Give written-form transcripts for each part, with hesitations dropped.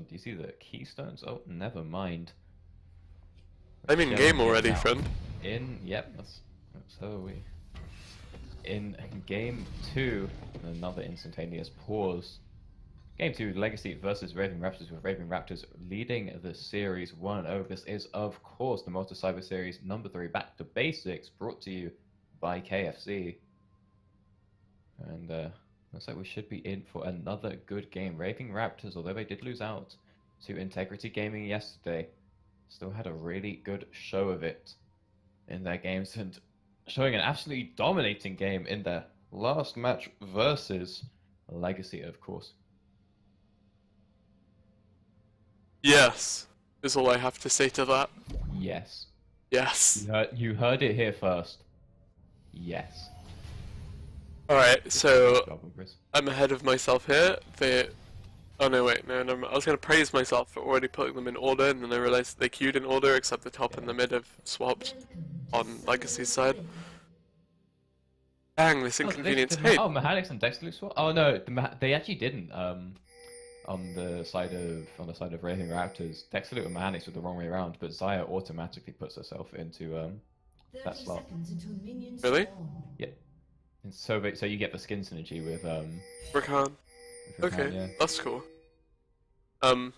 Do you see the keystones? Oh, never mind. I'm in game already, friend. Yep, that's so we. In game 2, another instantaneous pause. Game 2, Legacy versus Raving Raptors, with Raving Raptors leading the series 1-0. This is, of course, the Multi Cyber Series number 3, Back to Basics, brought to you by KFC. And looks like we should be in for another good game. Raving Raptors, although they did lose out to Integrity Gaming yesterday, still had a really good show of it in their games, and showing an absolutely dominating game in their last match versus Legacy, of course. Yes, is all I have to say to that. Yes. Yes. You heard it here first. Yes. Alright, so Good job, Chris. I'm ahead of myself here. Oh no, wait, no, I was going to praise myself for already putting them in order, and then I realized they queued in order, except the top and the mid have swapped on Legacy's side. Dang, this inconvenience. Hey! Oh, Mechanics and Dexter swap? Oh no, they actually didn't. On the side of Raving Raptors, Dexter and Mechanics were the wrong way around, but Zaya automatically puts herself into that slot. Really? Yeah. And so you get the skin synergy with Rakan. Okay, yeah. that's cool. I'm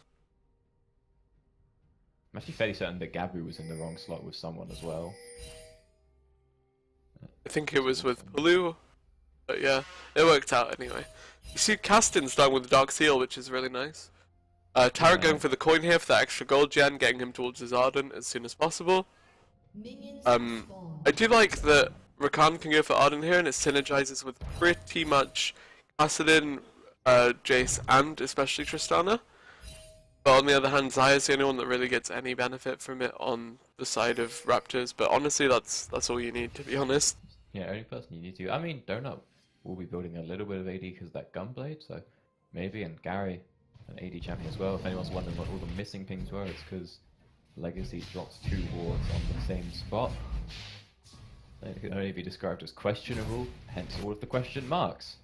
actually fairly certain that Gabu was in the wrong slot with someone as well. I think it was with Palu, but yeah, it worked out anyway. You see Caston's done with the Dark Seal, which is really nice. Tarek going for the coin here for that extra gold gen, getting him towards his Ardent as soon as possible. I do like that Rakan can go for Ardent here, and it synergizes with pretty much Kassadin, Jace, and especially Tristana. But on the other hand, Zaya's the only one that really gets any benefit from it on the side of Raptors. But honestly, that's all you need, to be honest. Yeah, only person you need to. I mean, Donut will be building a little bit of AD because of that Gunblade, so maybe, and Gary, an AD champion as well. If anyone's wondering what all the missing pings were, it's because Legacy dropped 2 wards on the same spot. It can only be described as questionable, hence all of the question marks.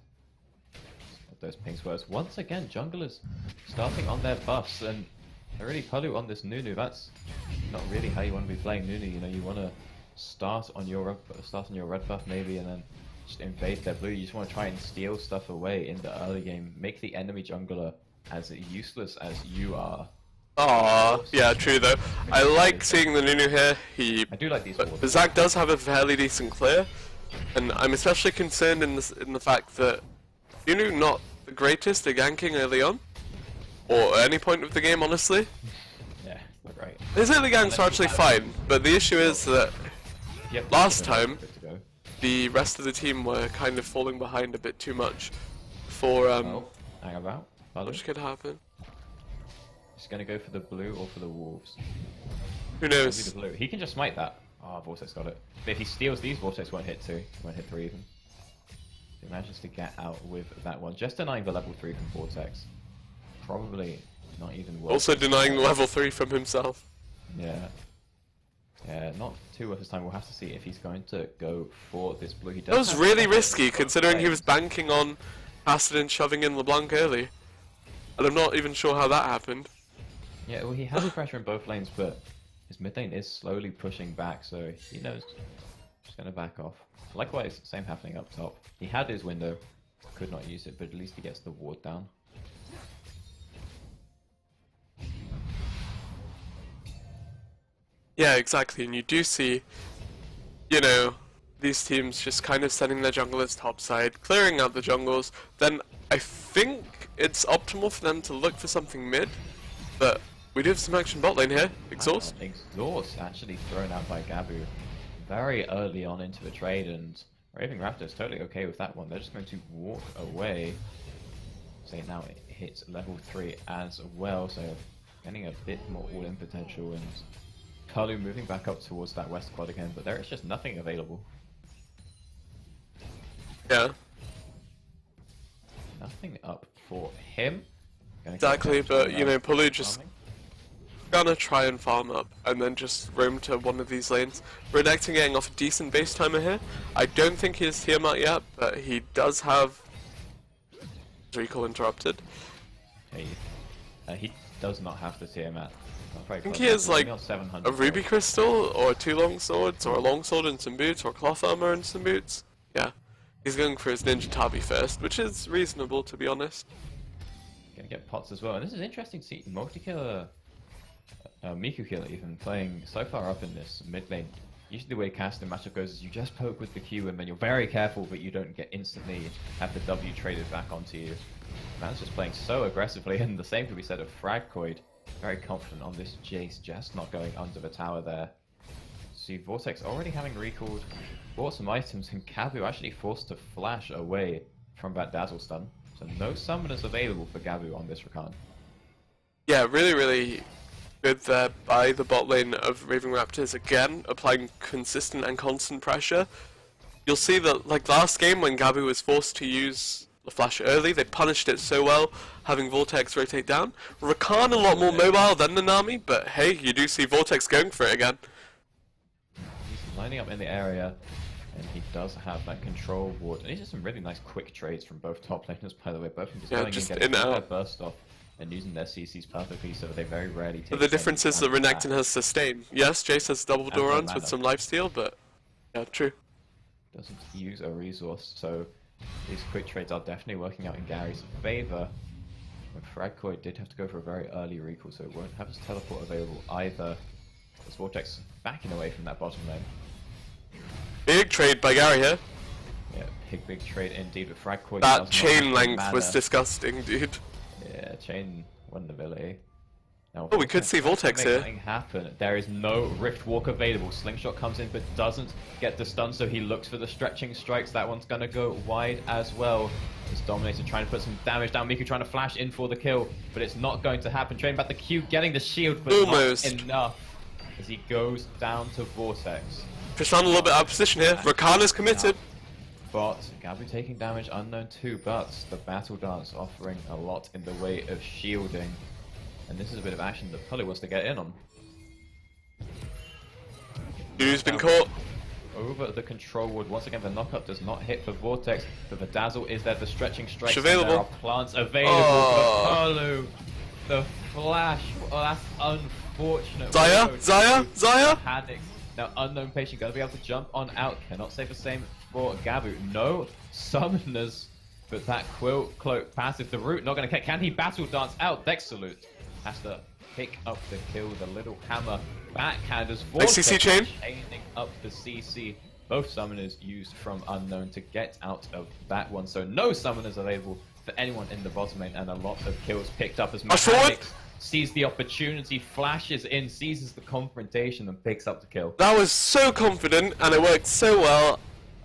Those pings were. Once again, junglers starting on their buffs, and they're really Palu on this Nunu. That's not really how you want to be playing Nunu. You know, you want to start on your red buff maybe, and then just invade their blue. You just want to try and steal stuff away in the early game. Make the enemy jungler as useless as you are. Aww, yeah, true though. I like seeing the Nunu here. I do like these. But Zach does have a fairly decent clear, and I'm especially concerned in the fact that Nunu not the greatest at ganking early on, or at any point of the game, honestly. Yeah, not great. His early ganks are actually fine, but the issue is that last time the rest of the team were kind of falling behind a bit too much for hang about. which could happen. He's gonna go for the blue or for the wolves. Who knows? The blue. He can just smite that. Ah, Vortex got it. But if he steals these, Vortex won't hit 2. Won't hit 3 even. He manages to get out with that one. Just denying the level 3 from Vortex. Probably not even worth. Also denying level 3 from himself. Yeah. Yeah, not too worth his time. We'll have to see if he's going to go for this blue. He does. That was really risky, considering he was banking on Kassadin shoving in LeBlanc early. And I'm not even sure how that happened. Yeah, well, he has pressure in both lanes, but his mid lane is slowly pushing back, so he knows he's going to back off. Likewise, same happening up top. He had his window, could not use it, but at least he gets the ward down. Yeah, exactly, and you do see, you know, these teams just kind of sending their junglers topside, clearing out the jungles. Then I think it's optimal for them to look for something mid, but we do have some action bot lane here. Exhaust. Exhaust actually thrown out by Gabu very early on into the trade, and Raving Raptors totally okay with that one. They're just going to walk away. So now it hits level 3 as well, so getting a bit more all-in potential, and Kalu moving back up towards that west quad again, but there is just nothing available. Yeah. Nothing up for him. Exactly, but you know, Palu just gonna try and farm up and then just roam to one of these lanes. Redacting getting off a decent base timer here. I don't think he's Tiamat yet, but he does have recall interrupted. Hey, he does not have the tier mat. I think he has like a ruby crystal, or 2 long swords, or a long sword and some boots, or cloth armor and some boots. Yeah, he's going for his ninja tabi first, which is reasonable to be honest. Gonna get pots as well, and this is interesting to see multi-killer, Miku killer even playing so far up in this mid lane. Usually the way casting matchup goes is you just poke with the Q and then you're very careful but you don't get instantly have the W traded back onto you. Man's just playing so aggressively, and the same could be said of Fragcoid. Very confident on this Jace, just not going under the tower there. See Vortex already having recalled, bought some items, and Gabu actually forced to flash away from that Dazzle stun. So no summoners available for Gabu on this Rakan. Yeah, really good there by the bot lane of Raving Raptors, again applying consistent and constant pressure. You'll see that like last game when Gabu was forced to use the flash early, they punished it so well, having Vortex rotate down. Rakan a lot more mobile than Nanami, but hey, you do see Vortex going for it again. He's lining up in the area, and he does have that control ward. And these are some really nice quick trades from both top laners, by the way. Both of them just going and getting their burst off and using their CCs perfectly, so that they very rarely take. But the difference is that Renekton has sustain. Yes, Jace has double Dorans with some lifesteal, but yeah, true. Doesn't use a resource, so these quick trades are definitely working out in Gary's favor. Fragcoid did have to go for a very early recall, so it won't have his teleport available either. As Vortex backing away from that bottom lane. Big trade by Gary here. Yeah, big trade indeed, but Fragcoid. That chain length was disgusting, dude. Yeah, chain one ability. Now, oh, we could see Vortex here. Happen. There is no Rift Walk available. Slingshot comes in but doesn't get the stun, so he looks for the stretching strikes. That one's gonna go wide as well. It's Dominator trying to put some damage down. Miku trying to flash in for the kill, but it's not going to happen. Trading back the Q, getting the shield, but not enough as he goes down to Vortex. Tristan a little bit out of position here. Rakan is committed. But Gabu taking damage, unknown too, but the Battle Dance offering a lot in the way of shielding. And this is a bit of action that Pully wants to get in on. Who's been caught? Over the control ward. Once again, the knockup does not hit for Vortex, but the Dazzle is there. The stretching strikes. Available. There are plants available for Pulu. The flash. Oh, that's unfortunate. Zaya? Haddock. Now, unknown patient going to be able to jump on out. Cannot say the same for Gabu. No summoners, but that Quill Cloak passive. The root not going to catch. Can he Battle Dance out? Dex Salute has to pick up the kill. The little hammer backhanders. Vortex CC chain. Chaining up the CC. Both summoners used from unknown to get out of that one. So no summoners available for anyone in the bottom lane, and a lot of kills picked up as Mechanics sees the opportunity, flashes in, seizes the confrontation, and picks up the kill. That was so confident, and it worked so well.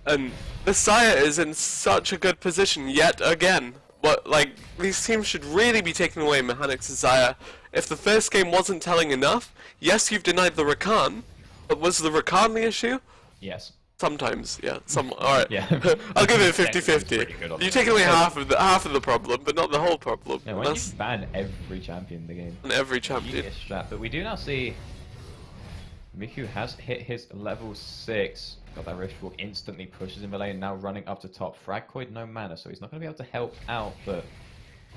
And the Sire is in such a good position yet again. But like, these teams should really be taking away Mechanics' Zaya. If the first game wasn't telling enough, yes, you've denied the Rakan, but was the Rakan the issue? Yes. Sometimes, yeah. Alright. Yeah. I'll give it a 50-50. You take away half of the problem, but not the whole problem. Yeah, when you ban every champion in the game. And every champion. But we do now see Miku has hit his level 6. Got that Rift Walk, instantly pushes in the lane, now running up to top. Fragcoid no mana, so he's not going to be able to help out, but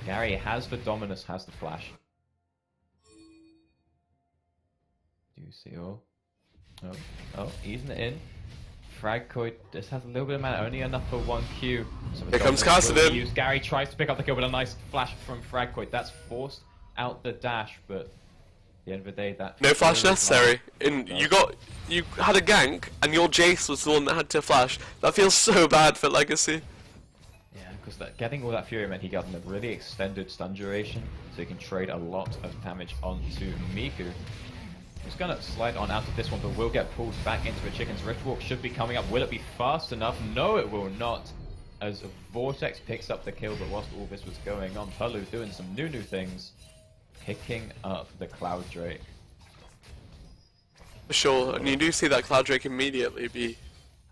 Gary has the Dominus, has the flash. Do you see all? Oh, easing it in. Fragcoid just has a little bit of mana, only enough for 1 Q. So here comes Kassadin. Gary tries to pick up the kill, but a nice flash from Fragcoid. That's forced out the dash, but at the end of the day, that no flash necessary. You had a gank, and your Jace was the one that had to flash. That feels so bad for Legacy. Yeah, because getting all that Fury meant he got a really extended stun duration, so he can trade a lot of damage onto Miku. He's gonna slide on out of this one, but will get pulled back into the Chicken's Rift Walk. Should be coming up. Will it be fast enough? No, it will not. As Vortex picks up the kill, but whilst all this was going on, Pulu doing some new things, picking up the Cloud Drake. For sure, and you do see that Cloud Drake immediately be...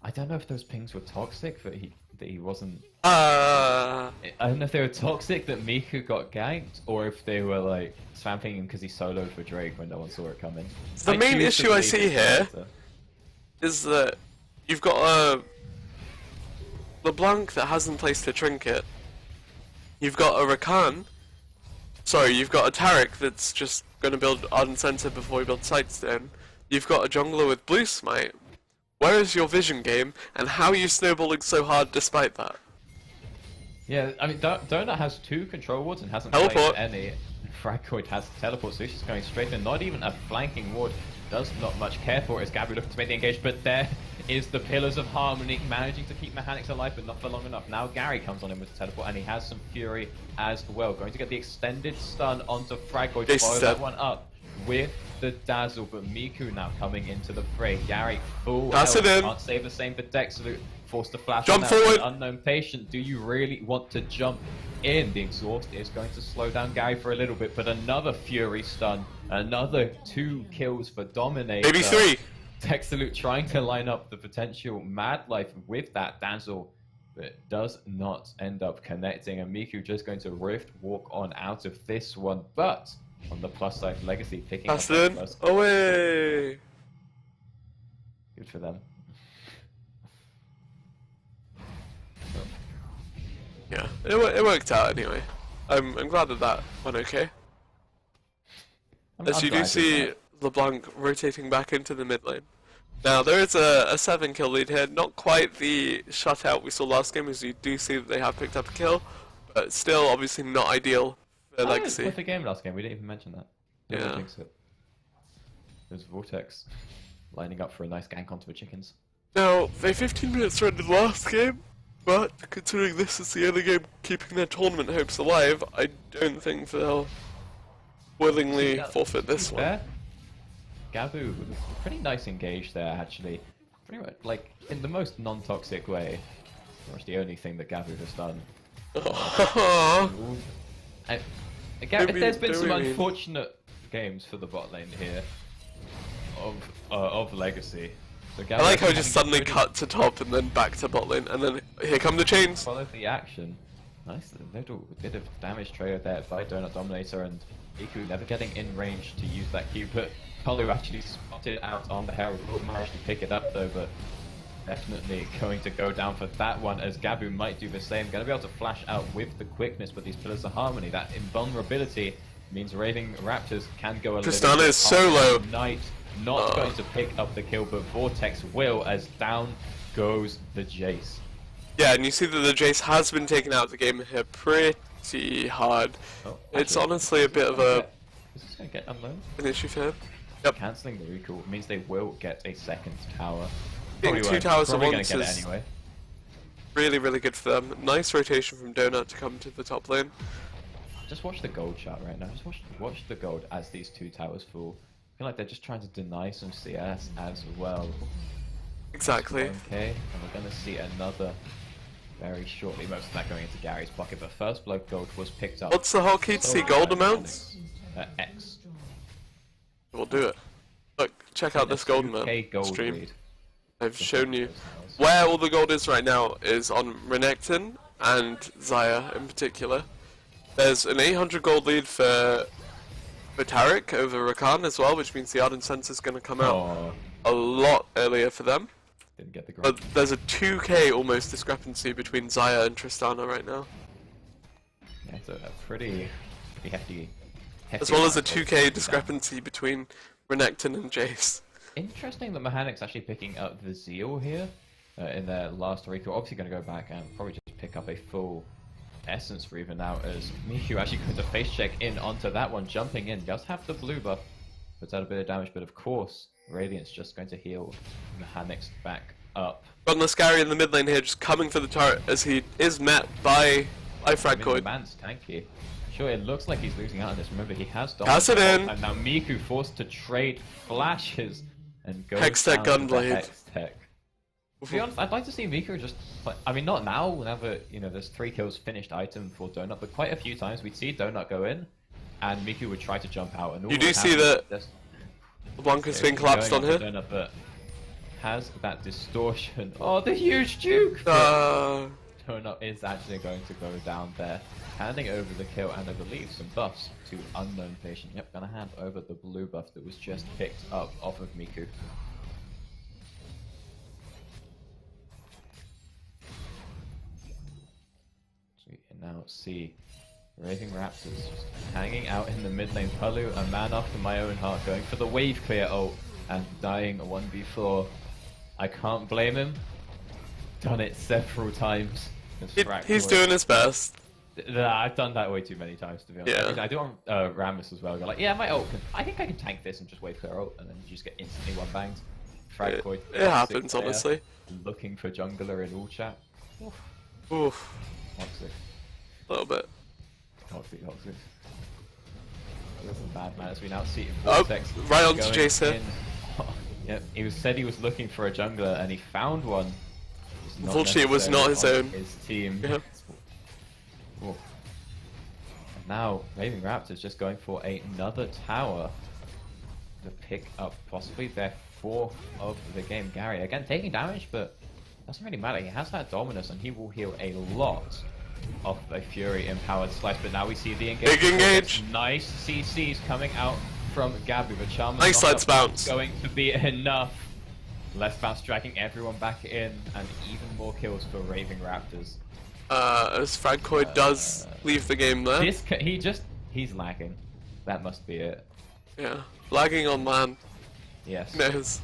I don't know if those pings were toxic, that he wasn't... I don't know if they were toxic that Miku got ganked, or if they were like swamping him because he soloed for Drake when no one saw it coming. The main issue I see here is that you've got a LeBlanc that hasn't placed a trinket. You've got a Rakan Sorry, you've got a Tarek that's just going to build Ardent Center before he builds Sightstone. You've got a jungler with Blue Smite. Where is your vision game, and how are you snowballing so hard despite that? Yeah, I mean, Donut has 2 control wards and hasn't Teleport. played any. Fragoid has teleport, so he's just going straight in. Not even a flanking ward. Does not much care for it as Gabby looking to make the engage, but there is the Pillars of Harmony managing to keep Mechanics alive, but not for long enough. Now Gary comes on in with the teleport, and he has some Fury as well. Going to get the extended stun onto Fragoid to follow that one up with the Dazzle, but Miku now coming into the fray. Gary full Pass health, it in. can't save the same for Dexalute. Forced to flash Jump on forward. Unknown Patient. Do you really want to jump in? The exhaust is going to slow down Gary for a little bit, but another Fury stun, another 2 kills for Dominator. Maybe 3. Dexalute trying to line up the potential Mad Life with that Dazzle, but does not end up connecting, and Miku just going to Rift walk on out of this one. But on the plus side, Legacy picking up Aston, the first. away! Good for them. Yeah, it worked out anyway. I'm glad that went okay. As you do see LeBlanc rotating back into the mid lane. Now there is a 7 kill lead here, not quite the shutout we saw last game, as you do see that they have picked up a kill, but still obviously not ideal for Legacy. With the game last game, we didn't even mention that. Yeah. There's Vortex lining up for a nice gank onto the chickens. Now, they 15 minutes surrendered last game, but considering this is the only game keeping their tournament hopes alive, I don't think they'll willingly forfeit this one. Fair. Gabu with a pretty nice engage there, actually. Pretty much, like, in the most non-toxic way. Pretty much the only thing that Gabu has done. There's been some unfortunate games for the bot lane here of Legacy. So I like how it just suddenly cut to top and then back to bot lane, and then here come the chains. Follow the action. Nice little bit of damage traded there by Donut Dominator, and Iku never getting in range to use that Q, but Polu actually spotted out on the Herald. Will manage to pick it up though, but definitely going to go down for that one, as Gabu might do the same. Going to be able to flash out with the quickness, but these Pillars of Harmony, that invulnerability means Raving Raptors can go a little bit. Tristana is so low. Knight not going to pick up the kill, but Vortex will, as down goes the Jace. Yeah, and you see that the Jace has been taken out of the game here pretty hard. It's honestly a bit of a... Is this going to get unloaded? An issue for him. Yep. Cancelling the recall means they will get a second tower. Getting 2 towers at Probably once gonna get is it anyway. really, really good for them. Nice rotation from Donut to come to the top lane. Just watch the gold shot right now. Just watch the gold as these 2 towers fall. I feel like they're just trying to deny some CS as well. Exactly. Okay, and we're going to see another very shortly. Most of that going into Gary's pocket, but first blood gold was picked up. What's the hotkey to see gold amounts? X. We'll do it. Look, check out this gold amount stream. Lead. I've shown you where all the gold is right now is on Renekton and Xayah in particular. There's an 800 gold lead for Tarek over Rakan as well, which means the Ardent Sense is going to come out a lot earlier for them. Didn't get the But there's a 2k almost discrepancy between Xayah and Tristana right now. Yeah, it's a pretty hefty as well as a 2k discrepancy between Renekton and Jace. Interesting that Mechanic's actually picking up the Zeal here in their last recall. Obviously going to go back and probably just pick up a full Essence for even now, as Miku actually going to face check in onto that one, jumping in. Does have the blue buff, puts out a bit of damage, but of course Radiant's just going to heal Mechanics back up. Got Nascari in the mid lane here, just coming for the turret as he is met by Fragoid. Man's tanky. Sure, it looks like he's losing out on this. Remember, he has Pass it in. And now Miku forced to trade flashes and go Hextech Gunblade. Hextech. To be honest, I'd like to see Miku just play, I mean, not now, whenever, you know, there's 3 kills finished item for Donut, but quite a few times we'd see Donut go in, and Miku would try to jump out. And all you do see that LeBlanc's being collapsed on here. Donut, but has that distortion. Oh, the huge juke! Donut is actually going to go down there, handing over the kill and I believe some buffs to Unknown Patient. Yep, gonna hand over the blue buff that was just picked up off of Miku. So we can now see Raving Raptors just hanging out in the mid lane. Palu, a man after my own heart, going for the wave clear ult and dying a 1v4. I can't blame him. Done it several times. He's doing his best. I've done that way too many times, to be honest. Yeah. I do on Rammus as well. Go like, yeah, my ult I think I can tank this and just wave clear ult, and then you just get instantly one banged. It happens, honestly. Looking for jungler in all chat. Oof. Toxic. A little bit. Toxic. There's some bad manners. We now see Oh, Vortex right onto going Jason. in. Yep, said he was looking for a jungler and he found one. Unfortunately, it was not his own. His team. Yeah. And now, Raving Raptors just going for another tower to pick up possibly their 4th of the game. Gary, again, taking damage, but doesn't really matter. He has that dominance and he will heal a lot of a Fury empowered slice. But now we see the engage. Big engage. Nice CCs coming out from Gabby, but Charm nice let's bounce. Going to be enough. Let's bounce, dragging everyone back in, and even more kills for Raving Raptors. As Fragcoid does leave the game there. He's lagging. That must be it. Yeah, lagging on man. Yes. Knows.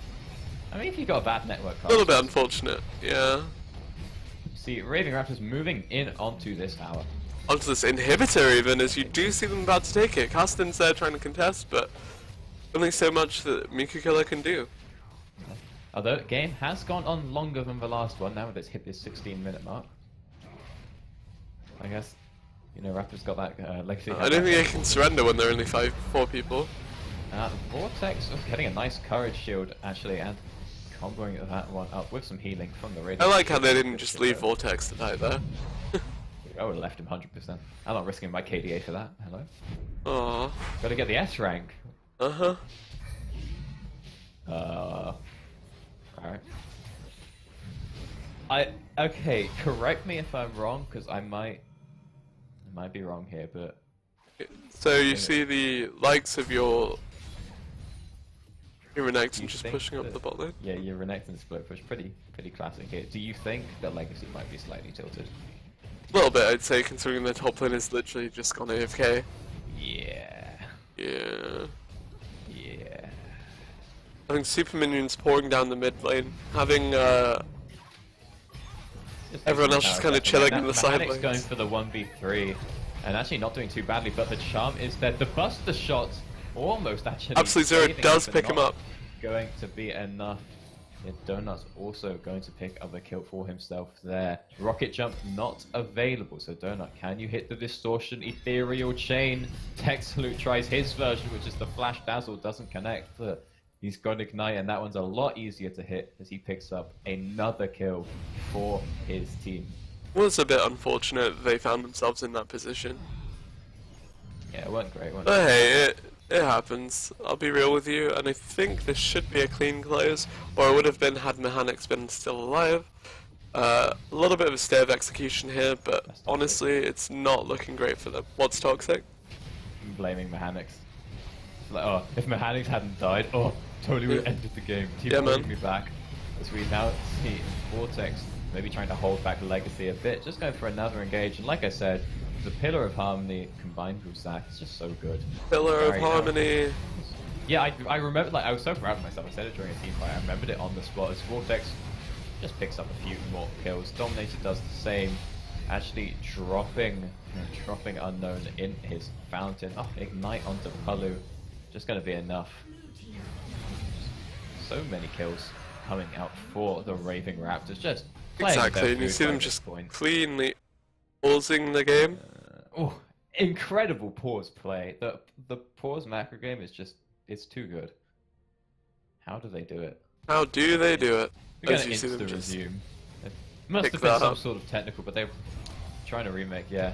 I mean, if you got a bad network card. A little bit unfortunate, yeah. See, Raving Raptors moving in onto this tower. Onto this inhibitor even, as you do see them about to take it. Caston's there trying to contest, but only so much that Miku Killer can do. Although the game has gone on longer than the last one, now that it's hit this 16-minute mark. I guess, you know, Raptors got that legacy. I don't think they can surrender when there are only 4 people. Vortex getting a nice courage shield, actually, and comboing that one up with some healing from the radio. I like how they didn't just leave Vortex to die there. I would have left him 100%. I'm not risking my KDA for that. Hello? Aww. Gotta get the S rank. Uh-huh. Alright. Okay, correct me if I'm wrong, because I might be wrong here, but... So you see the likes of your Renekton just pushing up the bot lane? Yeah, your Renekton split push, pretty classic here. Do you think that Legacy might be slightly tilted? A little bit, I'd say, considering the top lane is literally just gone AFK. Yeah. Yeah. Yeah. Having super minions pouring down the mid lane, having everyone else just kind of chilling in the side lanes. Going for the 1v3, and actually not doing too badly, but the charm is there. The Buster shot almost actually... Absolute Zero does pick him up. Going to be enough. Donut's also going to pick up a kill for himself there. Rocket jump not available, so Donut, can you hit the distortion ethereal chain? Texloot tries his version, which is the flash dazzle, doesn't connect, but he's got ignite, and that one's a lot easier to hit as he picks up another kill for his team. It was a bit unfortunate that they found themselves in that position. Yeah, it wasn't great, But hey, it happens. I'll be real with you, and I think this should be a clean close, or it would have been had Mechanics been still alive. A little bit of a stay of execution here, but honestly, it's not looking great for them. What's toxic? I'm blaming Mechanics. Like, oh, if Mechanics hadn't died, totally would have ended the game. Team pulling me back. As we now see Vortex maybe trying to hold back Legacy a bit, just going for another engage, and like I said, the Pillar of Harmony combined with Zac is just so good. Pillar of Harmony. Yeah, I remember, like, I was so proud of myself. I said it during a team fight. I remembered it on the spot as Vortex just picks up a few more kills. Dominator does the same, actually dropping Unknown in his fountain. Oh, ignite onto Palu, just going to be enough. So many kills coming out for the Raving Raptors. Just exactly, and you see them just cleanly pausing the game. Incredible pause play. The pause macro game is just, it's too good. How do they do it? How do they do it? We're gonna insta-resume. It must have been some sort of technical, but they're trying to remake, yeah.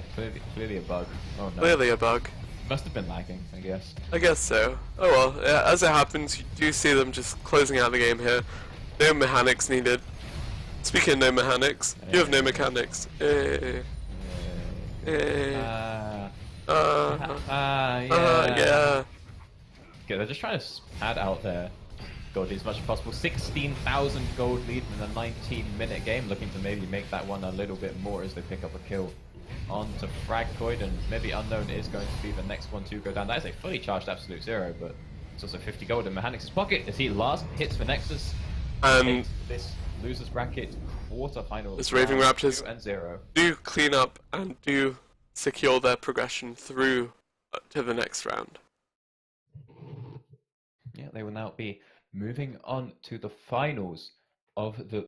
Clearly a bug. Oh no. Clearly a bug. Must have been lagging, I guess. I guess so. Oh well, yeah, as it happens, you do see them just closing out the game here. No mechanics needed. Speaking of no mechanics, you have no mechanics. Yeah. Yeah. Okay, they're just trying to pad out their gold lead as much as possible. 16,000 gold lead in a 19-minute game, looking to maybe make that one a little bit more as they pick up a kill on to Fragcoid, and maybe Unknown is going to be the next one to go down. That is a fully charged Absolute Zero, but it's also 50 gold in Mechanics' pocket as he last hits the Nexus. And This losers bracket quarterfinal. this Raving Raptors 2-0. do clean up and do secure their progression through to the next round. Yeah, they will now be moving on to the finals of the